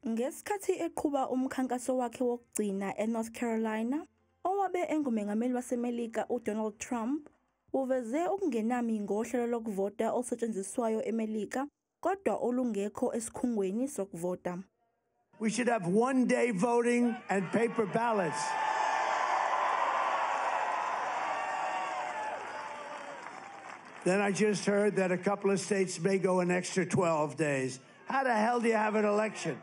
Ngesikhathi eqhuba umkhankaso wakhe wokugcina eNorth Carolina, owabe engumengameli waseMelika uDonald Trump uveze ukungenami ngohlelo lokuvota olusetshenziswayo eMelika kodwa olungekho esikhungweni sokuvota. We should have one-day voting and paper ballots. Then I just heard that a couple of states may go an extra 12 days. How the hell do you have an election?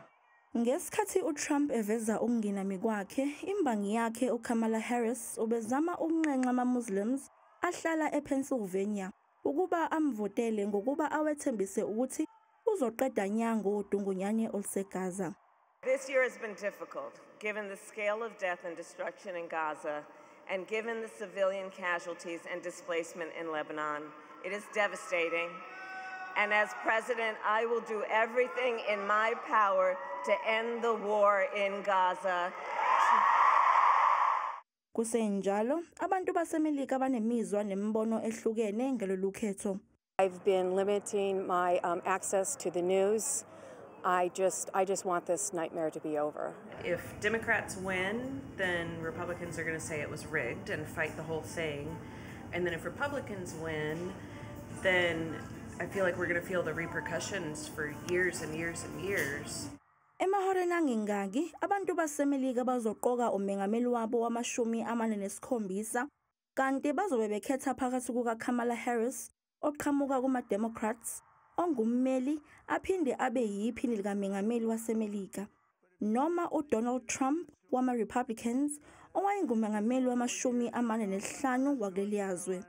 Ngesikhathi uTrump eveza ukungenami kwakhe, imbangi yakhe uKamala Harris ubezama ukunxenxa ama-Muslims ahlala ePennsylvania ukuba amvotele ngokuba awethembise ukuthi uzoqeda nya ngodungunyane oluseGaza. This year has been difficult, given the scale of death and destruction in Gaza, and given the civilian casualties and displacement in Lebanon. It is devastating. And as president, I will do everything in my power to end the war in Gaza. Kusenjalo, abantu baseMelika banemizwa nembono ehlukene ngalolu khetho. I've been limiting my access to the news. I just want this nightmare to be over. If Democrats win, then Republicans are going to say it was rigged and fight the whole thing. And then if Republicans win, then I feel like we're going to feel the repercussions for years and years and years. Emahoreni angingaki, abantu baseMelika bazoqoka umengameli wabo wama-47 kanti bazobe bekhetha phakathi kukaKamala Harris oqhamuka kuma-Democrats ongummeli aphinde abe yiphini likamengameli waseMelika, noma uDonald Trump wama-Republicans owayengumengameli wama-45 wakuleliyazwe.